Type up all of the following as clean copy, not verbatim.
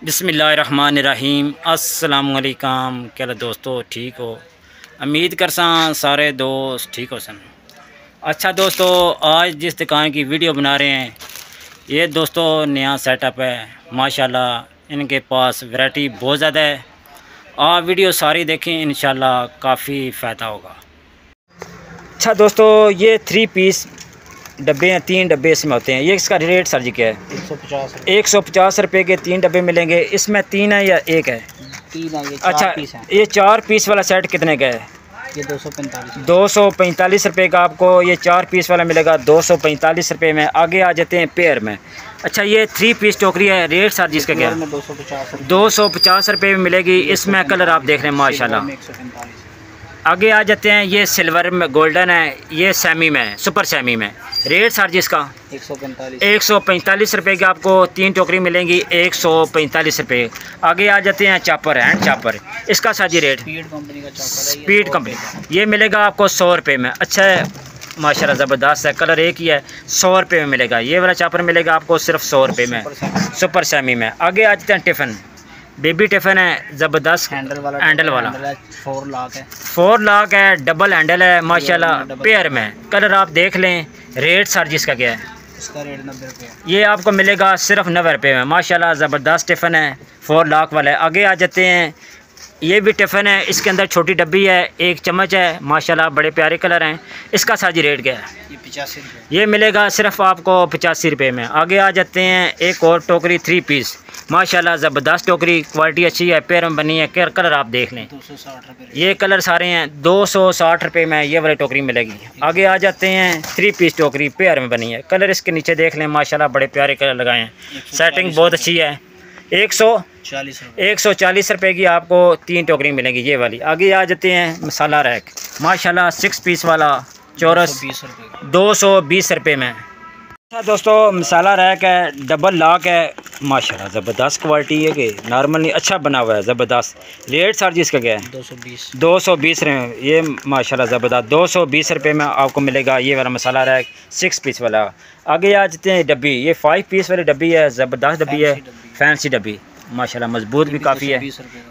बिस्मिल्लाहिर्रहमानिर्रहीम। अस्सलामुअलैकुम। क्या दोस्तों ठीक हो? उम्मीद करसा सारे दोस्त ठीक हो सन। अच्छा दोस्तों, आज जिस दुकान की वीडियो बना रहे हैं ये दोस्तों नया सेटअप है। माशाल्लाह इनके पास वैरायटी बहुत ज़्यादा है। आप वीडियो सारी देखें, इंशाल्लाह काफ़ी फ़ायदा होगा। अच्छा दोस्तों, ये 3 पीस डब्बे हैं, 3 डब्बे इसमें होते हैं। ये इसका रेट सर जी क्या है? 150 रुपये के 3 डब्बे मिलेंगे। इसमें 3 है या 1 है? 3 है। ये अच्छा, 4 पीस है। ये 4 पीस वाला सेट कितने का है? ये 245 रुपये का आपको ये 4 पीस वाला मिलेगा 245 रुपये में। आगे आ जाते हैं पेयर में। अच्छा, ये 3 पीस टोकरी है। रेट सर जिसका क्या है? 250 रुपये में मिलेगी। इसमें कलर आप देख रहे हैं माशाल्लाह। आगे आ जाते हैं, ये सिल्वर में गोल्डन है, ये सेमी में है, सुपर सेमी में। रेट सर जिसका 145 रुपये की आपको 3 टोकरी मिलेंगी, 145 रुपये। आगे आ जाते हैं चापर, हैंड चापर। इसका सर जी रेट स्पीड कंपनी ये मिलेगा आपको 100 रुपये में। अच्छा है माशाल्लाह, ज़बरदस्त है, कलर एक ही है। 100 रुपये में मिलेगा। ये वाला चापर मिलेगा आपको सिर्फ 100 रुपये में, सुपर सेमी में। आगे आ जाते हैं टिफ़िन, बेबी टिफ़िन है, ज़बरदस्त हैंडल वाला 4 लाख है, डबल हैंडल है माशाल्लाह, पेयर में। कलर आप देख लें। रेट सर जिसका क्या है? इसका रेट 90 रुपये। ये आपको मिलेगा सिर्फ 90 रुपये में। माशाल्लाह ज़बरदस्त टिफ़िन है, 4 लाख वाला है। आगे आ जाते हैं, ये भी टिफ़िन है, इसके अंदर छोटी डब्बी है, 1 चम्मच है माशाल्लाह, बड़े प्यारे कलर हैं। इसका सर जी रेट क्या है? ये 85 रुपये। ये मिलेगा सिर्फ आपको 85 रुपये में। आगे आ जाते हैं, एक और टोकरी 3 पीस माशाल्लाह, ज़बरदस्त टोकरी, क्वालिटी अच्छी है, पेयर में बनी है। कलर आप देख लें, 260 रुपये। ये कलर सारे हैं। 260 रुपये में ये वाली टोकरी मिलेगी। आगे आ जाते हैं, 3 पीस टोकरी पेयर में बनी है। कलर इसके नीचे देख लें माशाल्लाह, बड़े प्यारे कलर लगाए हैं, सेटिंग बहुत अच्छी है। 140 रुपये की आपको 3 टोकरी मिलेंगी ये वाली। आगे आ जाते हैं, मसाला रैक माशाल्लाह 6 पीस वाला चौरस 220 रुपये में। अच्छा दोस्तों, मसाला रैक है, डबल लॉक है माशाल्लाह, ज़बरदस्त क्वालिटी है कि नॉर्मल नहीं, अच्छा बना हुआ है, ज़बरदस्त। रेट सर जी इसका क्या है? 220 रुपये। ये माशाल्लाह ज़बरदस्त 220 रुपये में आपको मिलेगा ये वाला मसाला रैक 6 पीस वाला। आगे आ जाते हैं डब्बी, ये 5 पीस वाली डब्बी है, ज़बरदस्त डब्बी है, फैंसी डब्बी माशाल्लाह, मजबूत भी काफ़ी है।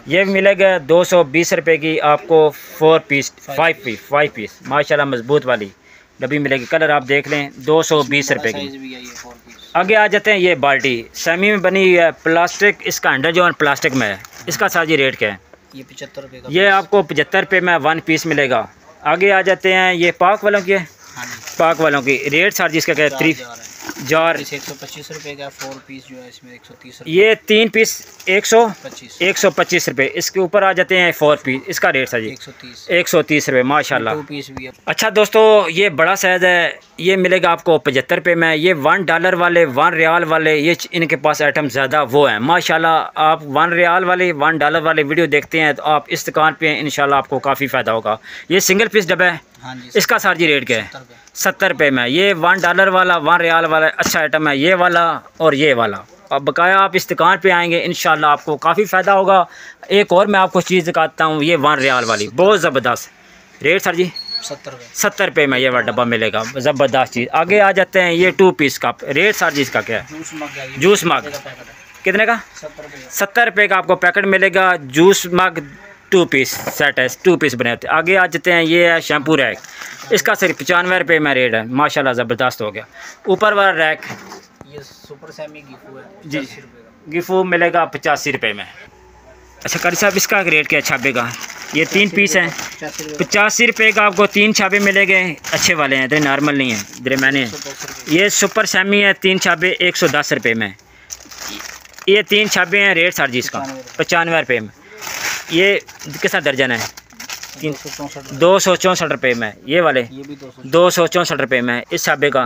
ये मिलेगा 220 रुपये की आपको 5 पीस माशाल्लाह, मजबूत वाली डब्बी मिलेगी। कलर आप देख लें, 220 रुपये की। आगे आ जाते हैं, ये बाल्टी सेमी में बनी हुई है, प्लास्टिक, इसका हैंडल जो है प्लास्टिक में है। इसका साजी रेट क्या है? ये 75 रुपये का। ये आपको 75 रुपये में 1 पीस मिलेगा। आगे आ जाते हैं, ये पाक वालों की है, पाक वालों की। रेट सर जिसका क्या है? 3 जार 125 रुपये का। 4 पीस जो है इसमें 130 रुपये। ये 3 पीस 125 रुपये। इसके ऊपर आ जाते हैं 4 पीस, इसका रेट सर जी 130 रुपये माशाल्लाह। 2 पीस भी है। अच्छा दोस्तों, ये बड़ा साइज़ है, ये मिलेगा आपको 75 रुपये में। ये $1 वाले, 1 रियाल वाले, ये इनके पास आइटम ज़्यादा वो हैं माशाल्लाह। आप 1 रियाल वाले, $1 वाले वीडियो देखते हैं तो आप इस दुकान पे इंशाल्लाह आपको काफ़ी फ़ायदा होगा। ये सिंगल पीस डब्बा है। हाँ जी। इसका सर जी रेट क्या है? 70 रुपये में। ये $1 वाला, 1 रियाल वाला अच्छा आइटम है, ये वाला और ये वाला। अब बकाया आप इस दुकान पे आएंगे इंशाल्लाह आपको काफ़ी फ़ायदा होगा। एक और मैं आपको चीज़ दिखाता हूँ, ये 1 रियाल वाली बहुत ज़बरदस्त। रेट सर जी 70 रुपये में ये वाला डब्बा मिलेगा, ज़बरदस्त चीज़। आगे आ जाते हैं, ये 2 पीस कप। रेट सर जी इसका क्या है? जूस मग कितने का? 70 रुपये का आपको पैकेट मिलेगा। जूस मग 2 पीस सेट है, 2 पीस बने होते हैं। आगे आ जाते हैं, ये है शैम्पू रैक, इसका सिर्फ 95 रुपये में रेट है माशाल्लाह, ज़बरदस्त हो गया। ऊपर वाला रैक ये सुपर सेमी गिफू है जी, गिफू मिलेगा 85 रुपये में। अच्छा कारी साहब, इसका रेट क्या है? छाबे का ये 3 पीस हैं, 85 रुपये का आपको 3 छाबे मिलेंगे। अच्छे वाले हैं, इतने नॉर्मल नहीं है, इधर मैंने। ये सुपर सेमी है, 3 छाबे 110 रुपये में। ये 3 छाबे हैं। रेट सर जी इसका 95 रुपये में। ये कितना दर्जन है? 264 रुपये में। ये वाले 264 रुपये में। इस छाबे का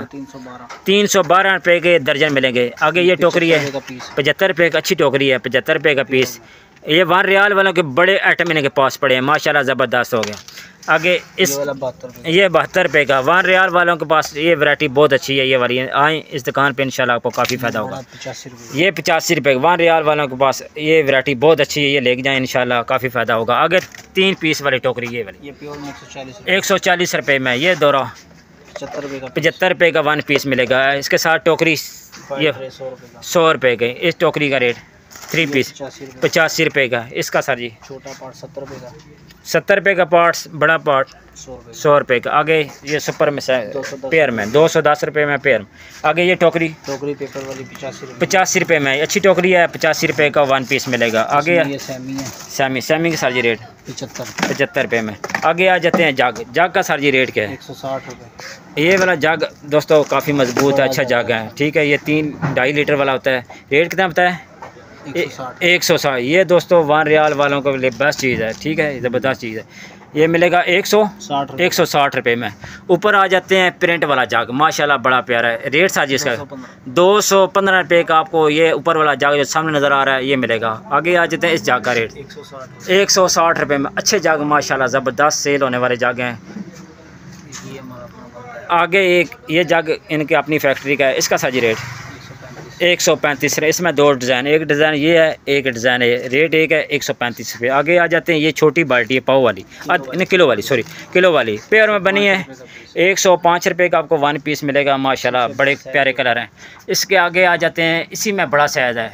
312 रुपये के दर्जन मिलेंगे। आगे ये टोकरी है 75 रुपये का, अच्छी टोकरी है, 75 रुपये का पीस। ये 1 रियाल वालों के बड़े आइटम इनके पास पड़े हैं माशाल्लाह, ज़बरदस्त हो गया। आगे इस ये 72 रुपये का, 1 रियाल वालों के पास ये वैरायटी बहुत अच्छी है, ये वाली आएँ इस दुकान पे इंशाल्लाह आपको काफ़ी फ़ायदा होगा। ये 85 रुपये, 1 रियाल वालों के पास ये वैरायटी बहुत अच्छी है, ये लेके जाएँ इंशाल्लाह काफ़ी फ़ायदा होगा। आगे 3 पीस वाली टोकरी ये वाली 140 रुपये में। ये दोरा 75 रुपये का 1 पीस मिलेगा। इसके साथ टोकरी ये 100 रुपये की। इस टोकरी का रेट 3 पीस 85 रुपये का। इसका सर जी छोटा पार्ट 70 रुपये का, 70 रुपये का पार्ट्स, बड़ा पार्ट 100 रुपये का। आगे ये सुपर में पेयर में 210 रुपये में पेयर। आगे ये टोकरी पेपर वाली 85 रुपये में, अच्छी टोकरी है, 85 रुपये का 1 पीस मिलेगा। आगे ये सेमी है, सेमी का सर जी रेट 75 रुपये में। आगे आ जाते हैं जग का सर जी रेट क्या है? 160 रुपये। ये वाला जग दोस्तों काफ़ी मजबूत है, अच्छा जग है, ठीक है। ये 3-2.5 लीटर वाला होता है। रेट कितना बताया? 160। ये दोस्तों 1 रियाल वालों के लिए बेस्ट चीज़ है, ठीक है, ज़बरदस्त चीज़ है। ये मिलेगा 160 रुपये में। ऊपर आ जाते हैं प्रिंट वाला जग, माशाल्लाह बड़ा प्यारा है। रेट साजी इसका 215 रुपये का आपको ये ऊपर वाला जग जो सामने नज़र आ रहा है ये मिलेगा। आगे आ जाते हैं इस जग का रेट 160 रुपये में। अच्छे जग माशाल्लाह ज़बरदस्त सेल होने वाले जग हैं। आगे एक ये जग इनके अपनी फैक्ट्री का है, इसका साजी रेट 135 है। इसमें 2 डिज़ाइन, एक डिज़ाइन ये है, एक डिज़ाइन है। रेट एक है 135 रुपये। आगे आ जाते हैं ये छोटी बाल्टी है पाव वाली, किलो वाली पेयर में बनी है। 105 रुपये का आपको 1 पीस मिलेगा, माशाल्लाह बड़े प्यारे कलर हैं। इसके आगे आ जाते हैं, इसी में बड़ा साइज़ है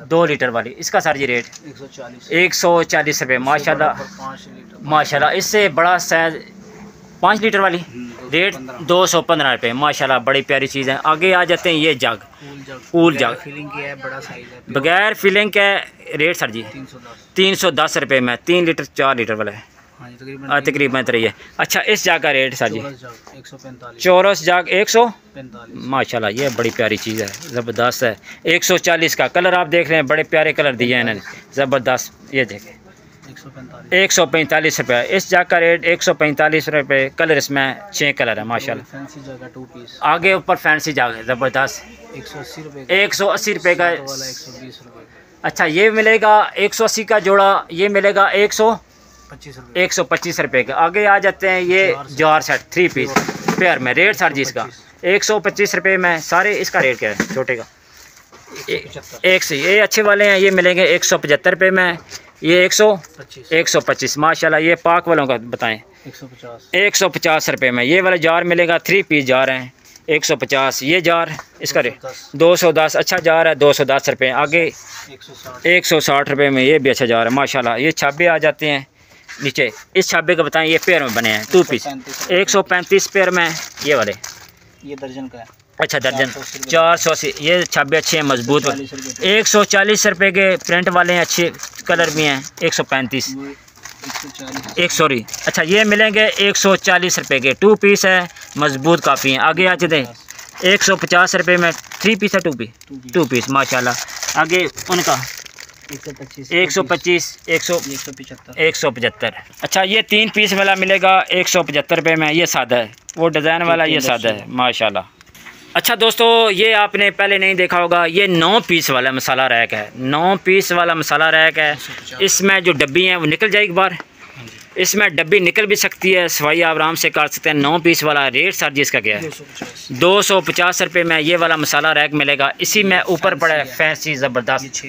2 लीटर वाली। इसका सर जी रेट 140 रुपये माशाल्लाह। इससे बड़ा साइज़ 5 लीटर वाली रेट 215 रुपये, माशाल्लाह बड़ी प्यारी चीज़ है। आगे आ जाते हैं ये जग, कूल जग बगैर फिलिंग के रेट सर जी 310 रुपये में। 3 लीटर 4 लीटर वाला है, तकरीबन इतना ही है। अच्छा इस जग का रेट सर जी 145 जग 145 माशाल्लाह ये बड़ी प्यारी चीज़ है, ज़बरदस्त है। 140 का कलर आप देख रहे हैं, बड़े प्यारे कलर दिए हैं इन्होंने, ज़बरदस्त। ये देखें 145 रुपये। इस जग का रेट 145 रुपये। कलर इसमें 6 कलर है माशाल्लाह। आगे ऊपर फैंसी जग है ज़बरदस्त 180 रुपये का। अच्छा ये मिलेगा 180 का जोड़ा, ये मिलेगा 125 रुपये का। आगे आ जाते हैं ये जार सेट 3 पीस पेयर में। रेट सर जी इसका 125 रुपये में। सारे इसका रेट क्या है छोटे का? ये अच्छे वाले हैं, ये मिलेंगे 175 रुपये में। ये 125 माशाल्लाह। ये पाक वालों का बताएं 150 रुपये में। ये वाला जार मिलेगा, 3 पीस जार हैं 150। ये जार इसका रेट 210, अच्छा जार है 210 रुपये। आगे 160 रुपये में ये भी अच्छा जार है माशाल्लाह। ये छाबे आ जाते हैं नीचे, इस छाबे का बताएं, ये पेयर में बने हैं 2 पीस 135 पेयर में। ये वाले ये दर्जन का है, अच्छा दर्जन 480। ये छाबे अच्छे हैं मजबूत, 140 रुपये के प्रिंट वाले हैं, अच्छे कलर भी हैं 135 सॉरी। अच्छा ये मिलेंगे 140 रुपये के 2 पीस है, मजबूत काफ़ी हैं। आगे आ जाते हैं 150 रुपये में 3 पीस है 2 पीस माशाल्लाह। आगे उनका 125 175। अच्छा ये 3 पीस वाला मिलेगा 175 रुपये में। ये सादा है, वो डिज़ाइन वाला ये सादा है माशाल्लाह। अच्छा दोस्तों ये आपने पहले नहीं देखा होगा, ये 9 पीस वाला मसाला रैक है। 9 पीस वाला मसाला रैक है। इसमें जो डब्बी हैं वो निकल जाएगी बाहर, इसमें डब्बी निकल भी सकती है, सफाई आप आराम से कर सकते हैं। 9 पीस वाला रेट सर जी इसका क्या है? 250 रुपये में ये वाला मसाला रैक मिलेगा। इसी में ऊपर पड़ा है फैंसी ज़बरदस्त,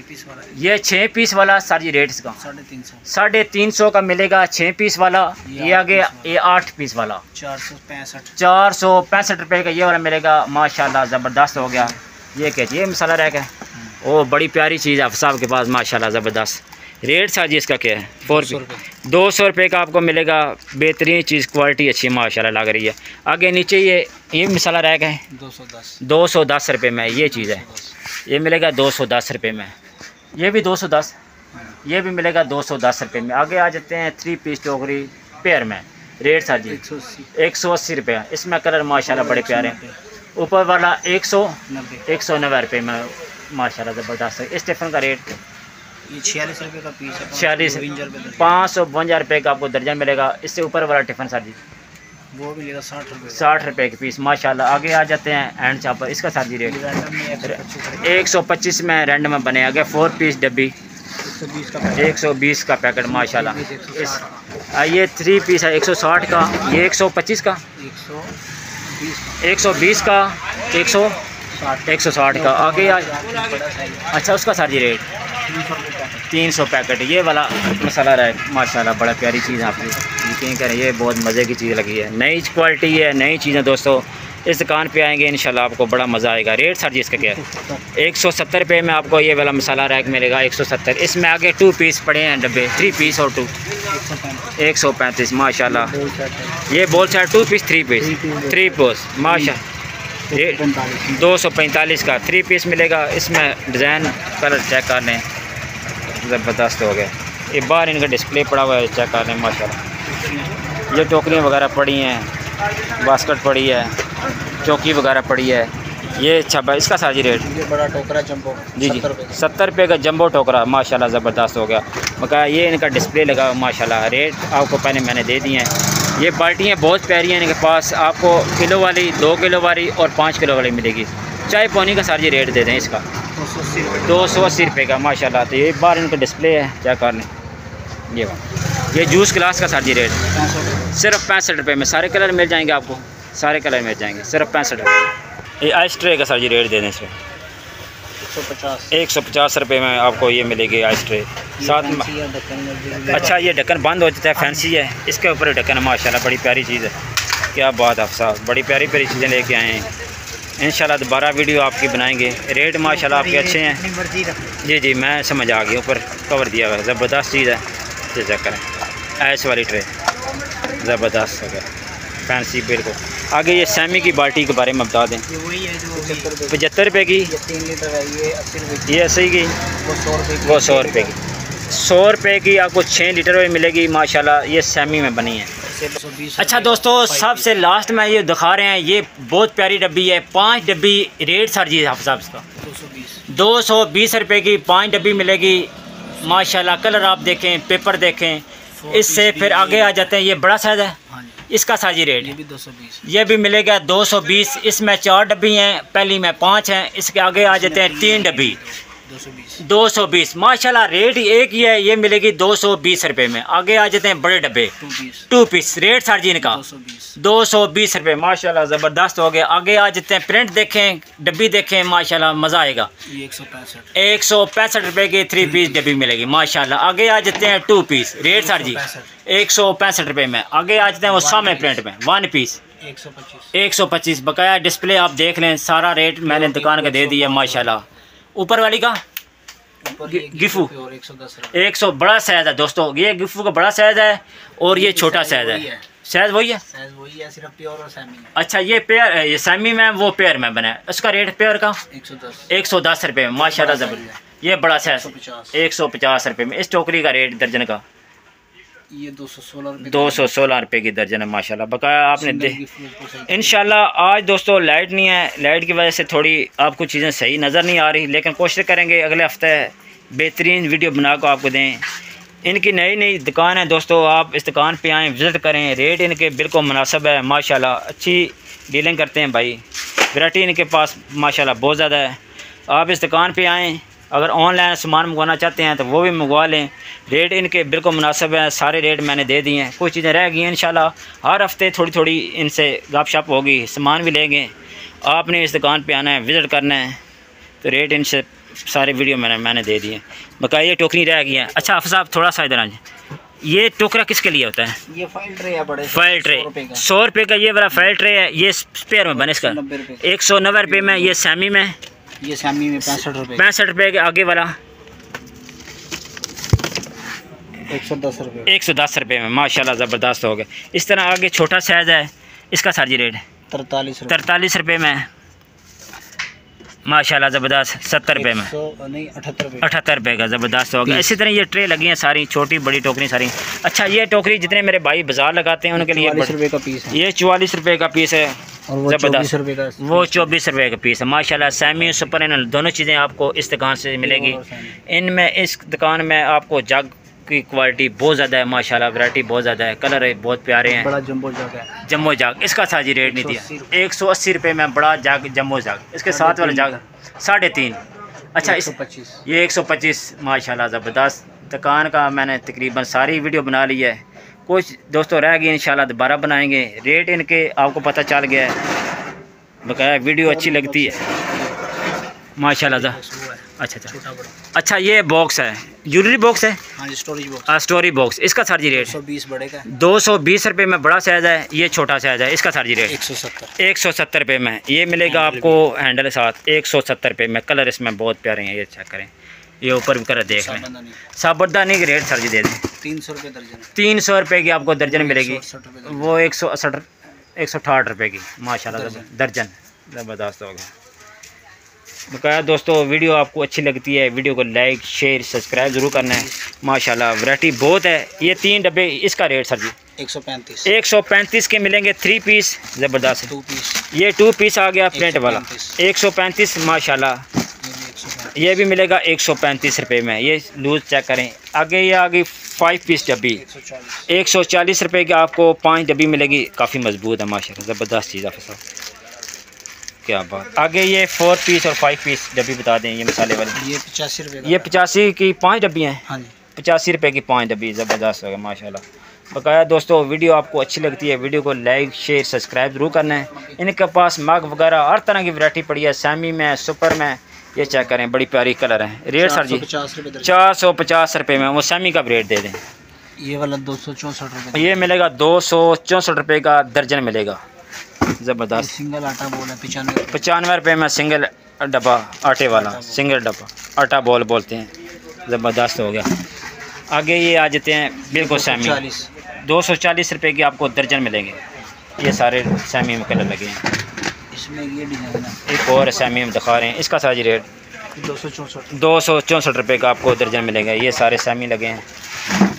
ये 6 पीस वाला सर जी रेट इसका 350 का मिलेगा 6 पीस वाला। ये आगे ये 8 पीस वाला 465 रुपये का ये वाला मिलेगा माशाल्लाह, ज़बरदस्त हो गया। ये क्या ये मसाला रैक है, ओ बड़ी प्यारी चीज़ है साहब के पास माशाल्लाह ज़बरदस्त। रेट सर जी इसका क्या है? 200 रुपये का आपको मिलेगा। बेहतरीन चीज़, क्वालिटी अच्छी माशाल्लाह लग रही है। आगे नीचे ये मसाला रैक है 210 रुपये में। ये चीज़ है, ये मिलेगा 210 रुपये में। ये भी 210, ये भी मिलेगा 210 रुपये में। आगे आ जाते हैं 3 पीस टोकरी पेयर में। रेट सर जी 180 रुपये। इसमें कलर माशाल्लाह बड़े प्यारे हैं। ऊपर वाला 190 रुपये में माशाल्लाह ज़बरदस्त है। इस टिफ़िन का रेट 46 रुपये का पीस है, 552 रुपये का आपको दर्जन मिलेगा। इससे ऊपर वाला टिफ़िन सर जी वो मिलेगा 60 रुपये के पीस माशाल्लाह। आगे आ जाते हैं एंड चापर, इसका सर जी रेट 125 में रेंड में बने। आगे 4 पीस डब्बी 120 का पैकेट माशाल्लाह। इस ये 3 पीस है 160 का, ये 125 का, 120 का, 160 का। आगे अच्छा उसका सर जी रेट 300 पैकेट। ये वाला मसाला रैक माशाल्लाह बड़ा प्यारी चीज़ है, आपको यकीन करें ये बहुत मज़े की चीज़ लगी है। नई क्वालिटी है, नई चीज़ें दोस्तों, इस दुकान पे आएंगे इंशाल्लाह आपको बड़ा मज़ा आएगा। रेट सर जी इसका क्या है? 170 रुपये में आपको ये वाला मसाला रैक मिलेगा 170। इसमें आगे 2 पीस पड़े हैं डब्बे, 3 पीस और 2 135 माशाल्लाह। ये बोल सेट 2 पीस 3 पीस 3 पीस माशाल्लाह। ये 245 का 3 पीस मिलेगा। इसमें डिज़ाइन कलर चेक कर लें, ज़बरदस्त हो गया। ये बाहर इनका डिस्प्ले पड़ा हुआ है, चेक कर लें माशाल्लाह। ये टोकरियाँ वगैरह पड़ी हैं, बास्केट पड़ी है, चौकी वगैरह पड़ी है। ये अच्छा भाई इसका साजी रेट? ये बड़ा टोकरा जंबो जी 70 रुपये का जंबो टोकरा माशाल्लाह ज़बरदस्त हो गया। मगर ये इनका डिस्प्ले लगा माशाल्लाह। रेट आपको पहले मैंने दे दिए हैं। ये बाल्टियाँ बहुत प्यारी हैं इनके पास, आपको किलो वाली, 2 किलो वाली और 5 किलो वाली मिलेगी। चाय पानी का साजी रेट दे दें इसका 280 रुपये का माशाल्लाह। तो ये बाहर इनका डिस्प्ले है, क्या कर लें। ये जूस गिलास का साजी रेट सिर्फ 65 रुपये में सारे कलर मिल जाएंगे आपको, सारे कलर मिल जाएंगे सिर्फ 65 रुपये। ये आइस ट्रे का साजी रेट दे दें इसमें 150 रुपये में आपको ये मिलेगी आइस ट्रे साथ में। अच्छा ये ढक्कन बंद हो जाता है, फैंसी है, इसके ऊपर ढक्कन है माशाल्लाह, बड़ी प्यारी चीज़ है। क्या बात है साहब, बड़ी प्यारी प्यारी चीज़ें लेके आए हैं। इंशाल्लाह दोबारा वीडियो आपकी बनाएंगे। रेट माशाल्लाह आपके अच्छे हैं। जी मैं समझ आ गई, ऊपर कवर दिया हुआ है, ज़बरदस्त चीज़ है। ये चेक करें, आइस वाली ट्रे ज़बरदस्त हो गया, फैंसी बिल्कुल। आगे ये सैमी की बाल्टी के बारे में बता दें। 75 रुपये की, 3 लीटर है, ये 80 रुपये ये ऐसे ही की, वो 100 रुपये की। 100 रुपये की आपको 6 लीटर में मिलेगी माशाल्लाह। ये सैमी में बनी है। अच्छा दोस्तों, सबसे लास्ट में ये दिखा रहे हैं, ये बहुत प्यारी डब्बी है, 5 डब्बी। रेट सर जी साहब इसका 220 रुपये की 5 डब्बी मिलेगी माशाल्लाह। कलर आप देखें, पेपर देखें। इससे फिर आगे आ जाते हैं, ये बड़ा साइज़ है, इसका साजी रेट ये भी 220, ये भी मिलेगा 220। इसमें 4 डब्बी हैं, पहली में 5 हैं, इसके आगे आ जाते हैं 3 डब्बी 220 माशाल्लाह। रेट एक ही है, ये मिलेगी 220 रुपये में। आगे आ जाते हैं बड़े डब्बे 2 पीस। रेट सर जी इनका 220 रुपये माशाल्लाह, ज़बरदस्त हो गया। आगे आ जाते हैं, प्रिंट देखें, डब्बी देखें माशाल्लाह, मज़ा आएगा। 165 रुपये की 3 पीस डब्बी मिलेगी माशाल्लाह। आगे आ जाते हैं 2 पीस। रेट सर जी 165 रुपये में। आगे आ जाते हैं वो सामने प्रिंट में 1 पीस 125। बकाया डिस्प्ले आप देख लें, सारा रेट मैंने दुकान का दे दिया माशाल्लाह। ऊपर वाली का गिफू 100 बड़ा साइज़ है दोस्तों, ये गिफू का बड़ा साइज़ है और ये छोटा साइज़ है। साइज़ वही है, सिर्फ प्योर और सेमी है। अच्छा ये पेयर, ये सेमी में, वो पेयर में बना है। उसका रेट पेयर का 110 रुपये में माशाल्लाह ज़बरदस्त। ये बड़ा साइज़ 150 रुपये में। इस टोकरी का रेट दर्जन का ये 216 रुपये की दर्जन है माशाल्लाह। बकाया आपने दे इंशाल्लाह। आज दोस्तों लाइट नहीं है, लाइट की वजह से थोड़ी आपको चीज़ें सही नज़र नहीं आ रही, लेकिन कोशिश करेंगे अगले हफ्ते बेहतरीन वीडियो बना को आपको दें। इनकी नई दुकान है दोस्तों, आप इस दुकान पे आएँ, विज़िट करें। रेट इनके बिल्कुल मुनासिब है माशाल्लाह, अच्छी डीलिंग करते हैं भाई। वैरायटी इनके पास माशाल्लाह बहुत ज़्यादा है। आप इस दुकान पे आएँ, अगर ऑनलाइन सामान मंगवाना चाहते हैं तो वो भी मंगवा लें। रेट इनके बिल्कुल मुनासिब है, सारे रेट मैंने दे दिए हैं। कुछ चीज़ें रह गई हैं इंशाल्लाह, हर हफ्ते थोड़ी थोड़ी इनसे गपशप होगी, सामान भी लेंगे। आपने इस दुकान पे आना है, विज़िट करना है, तो रेट इनसे सारे वीडियो मैंने दे दिए। बकाया ये टोकरी रह गई है। अच्छा हाफ़िज़ साहब थोड़ा सा इधर आ जाए, ये टोकरा किसके लिए होता है? ये फाइल ट्रे है, बड़े फाइल ट्रे 100 रुपये का ये वाला फाइल ट्रे है। ये स्पेयर में बने, इसका 190 रुपये में। ये सैमी में, ये सैमी में 65 रुपये के। आगे वाला 110 रुपये में माशाल्लाह, ज़बरदस्त हो गया। इस तरह आगे छोटा साइज़ है, इसका साजी रेट 43 रुपये में माशाल्लाह, ज़बरदस्त। 70 रुपये में 78 रुपये का, ज़बरदस्त हो गया। इसी तरह ये ट्रे लगी हैं सारी, छोटी बड़ी टोकरी सारी। अच्छा ये टोकरी जितने मेरे भाई बाजार लगाते हैं उनके लिए 44 रुपये का पीस है। ये 44 रुपये का पीस है, ज़बरदस्त। वो 24 रुपये का पीस है माशाल्लाह। सैमी सुपर इन दोनों चीज़ें आपको इस दुकान से मिलेगी। इनमें इस दुकान में आपको जग की क्वालिटी बहुत ज़्यादा है माशाल्लाह, वैरायटी बहुत ज़्यादा है, कलर है बहुत प्यारे हैं। बड़ा जंबो जग है, जम्बो जग। इसका साजी रेट नहीं दिया, 180 रुपये में बड़ा जग जम्बो जग। इसके साथ वाला जग 3.5। अच्छा इस ये 125 माशाल्लाह, ज़बरदस्त। दुकान का मैंने तकरीबन सारी वीडियो बना ली है, कुछ दोस्तों रह गई इंशाल्लाह दोबारा बनाएंगे। रेट इनके आपको पता चल गया है। बकाया वीडियो अच्छी लगती है माशाल्लाह। वो है अच्छा अच्छा छोटा बड़ा। अच्छा, ये बॉक्स है, ज्वेलरी बॉक्स है। हाँ जी, स्टोरेज बॉक्स स्टोरी बॉक्स, इसका सर जी रेट 120 बड़े का 220 रुपये में बड़ा साइज़ है, ये छोटा साइज़ है, इसका सर जी रेट 170 170 रुपये में ये मिलेगा आपको हैंडल के साथ 170 रुपये में। कलर इसमें बहुत प्यारे हैं, ये चेक करें, ये ऊपर भी कलर देख लें। साबुदानी के रेट सर जी दे दें 300 रुपये दर्जन। 300 रुपये की आपको दर्जन मिलेगी, 168 रुपये वो 168 रुपये की माशाल्लाह दर्जन। ज़बरदस्त हो गया। बकाया दोस्तों, वीडियो आपको अच्छी लगती है, वीडियो को लाइक शेयर सब्सक्राइब ज़रूर करना है। माशाल्लाह वैरायटी बहुत है। ये 3 डब्बे, इसका रेट सर जी 135 के मिलेंगे 3 पीस। ज़बरदस्त 2 पीस, ये 2 पीस आ गया प्रिंट वाला 135 माशाल्लाह। ये भी मिलेगा 135 रुपये में। ये लूज़ चेक करें। आगे ये आगे 5 पीस डब्बी 140 रुपये की आपको 5 डब्बी मिलेगी। काफ़ी मजबूत है माशाल्लाह, ज़बरदस्त चीज़ है। क्या बात। आगे ये 4 पीस और 5 पीस डब्बी बता दें, ये मसाले वाली। ये 85 रुपये। ये 85 की 5 डब्बी हैं। हाँ जी, 85 रुपये की 5 डब्बी। ज़बरदस्त हो गया माशाल्लाह। बकाया दोस्तों, वीडियो आपको अच्छी लगती है, वीडियो को लाइक शेयर सब्सक्राइब ज़रूर करना है। इनके पास मग वगैरह हर तरह की वैरायटी पड़ी है, सेमी में सुपर में। ये चेक करें, बड़ी प्यारी कलर है। रेट सर जी 450 रुपये में। वो सेमी का रेट दे दें। ये वाला 264 रुपये। ये मिलेगा 264 रुपये का दर्जन मिलेगा। ज़बरदस्त। सिंगल आटा बोल है 95 रुपये में सिंगल डब्बा आटे वाला, सिंगल डब्बा आटा बॉल बोलते हैं। ज़बरदस्त हो गया। आगे ये आ जाते हैं बिल्कुल सेमी 240 रुपये की आपको दर्जन मिलेंगे। ये सारे सेमी में कलर लगे हैं। इसमें ये डिज़ाइन है, एक और सेमी में दिखा रहे हैं, इसका सारी रेट 264 रुपये का आपको दर्जन मिलेगा। ये सारे सेमी लगे हैं।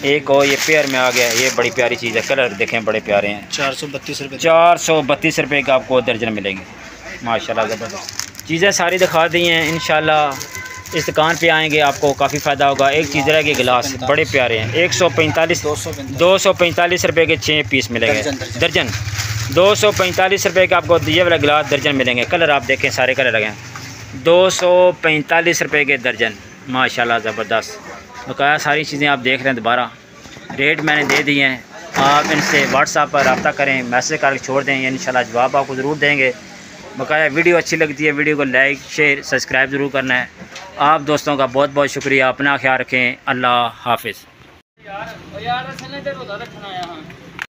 एक और ये पेयर में आ गया, ये बड़ी प्यारी चीज़ है, कलर देखें बड़े प्यारे हैं। 432 रुपये का आपको दर्जन मिलेंगे माशाल्लाह। ज़बरदस्त चीज़ें सारी दिखा दी हैं। इंशाल्लाह इस दुकान पे आएंगे आपको काफ़ी फ़ायदा होगा। एक चीज़ रह गई, गिलास बड़े प्यारे हैं। 245 रुपये के 6 पीस मिलेंगे दर्जन। 245 रुपये के आपको ये वाला गिलास दर्जन मिलेंगे। कलर आप देखें, सारे कलर लगे हैं। 245 रुपये के दर्जन माशाल्लाह ज़बरदस्त। बकाया सारी चीज़ें आप देख रहे हैं। दोबारा रेट मैंने दे दिए हैं, आप इनसे व्हाट्सएप पर रब्ता करें, मैसेज करके छोड़ दें, इंशाल्लाह जवाब आपको ज़रूर देंगे। बकाया वीडियो अच्छी लगती है, वीडियो को लाइक शेयर सब्सक्राइब ज़रूर करना है। आप दोस्तों का बहुत बहुत शुक्रिया। अपना ख्याल रखें। अल्लाह हाफिज़।